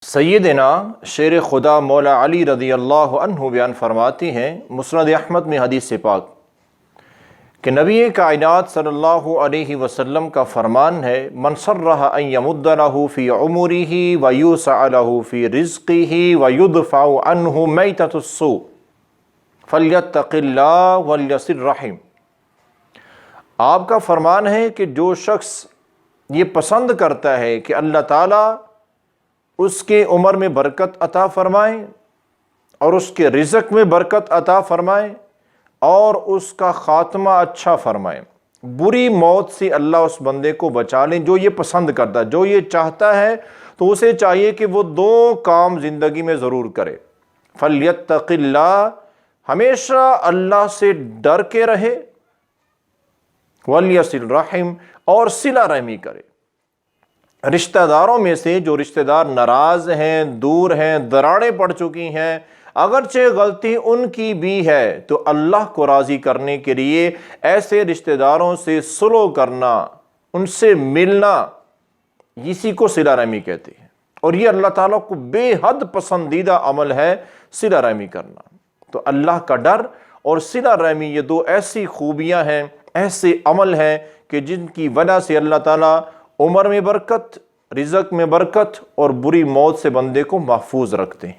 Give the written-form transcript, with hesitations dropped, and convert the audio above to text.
سیدنا شیر خدا مولا علی رضی اللہ عنہ بیان فرماتے ہیں مسند احمد میں حدیث پاک کہ نبی کائنات صلی اللہ علیہ وسلم کا فرمان ہے من سرہ ان یمد لہ فی عمرہ ویوسع لہ فی رزقہ ویدفع عنہ میتۃ السوء فلیتق اللہ ولیصل رحم۔ آپ کا فرمان ہے کہ جو شخص یہ پسند کرتا ہے کہ اللہ تعالیٰ اس کے عمر میں برکت عطا فرمائیں اور اس کے رزق میں برکت عطا فرمائیں اور اس کا خاتمہ اچھا فرمائیں، بری موت سے اللہ اس بندے کو بچا لیں، جو یہ پسند کرتا ہے، جو یہ چاہتا ہے، تو اسے چاہیے کہ وہ دو کام زندگی میں ضرور کرے۔ فَلْيَتَّقِ اللَّهِ، ہمیشہ اللہ سے ڈر کے رہے، وَلْيَصِلْ رَحِمْ، اور صلہ رحمی کرے۔ رشتہ داروں میں سے جو رشتہ دار ناراض ہیں، دور ہیں، دراڑیں پڑ چکی ہیں، اگرچہ غلطی ان کی بھی ہے، تو اللہ کو راضی کرنے کے لیے ایسے رشتہ داروں سے صلح کرنا، ان سے ملنا، اسی کو صلہ رحمی کہتے ہیں، اور یہ اللہ تعالیٰ کو بے حد پسندیدہ عمل ہے صلہ رحمی کرنا۔ تو اللہ کا ڈر اور صلہ رحمی یہ دو ایسی خوبیاں ہیں، ایسے عمل ہیں کہ جن کی وجہ سے اللہ تعالیٰ عمر میں برکت، رزق میں برکت اور بری موت سے بندے کو محفوظ رکھتے ہیں۔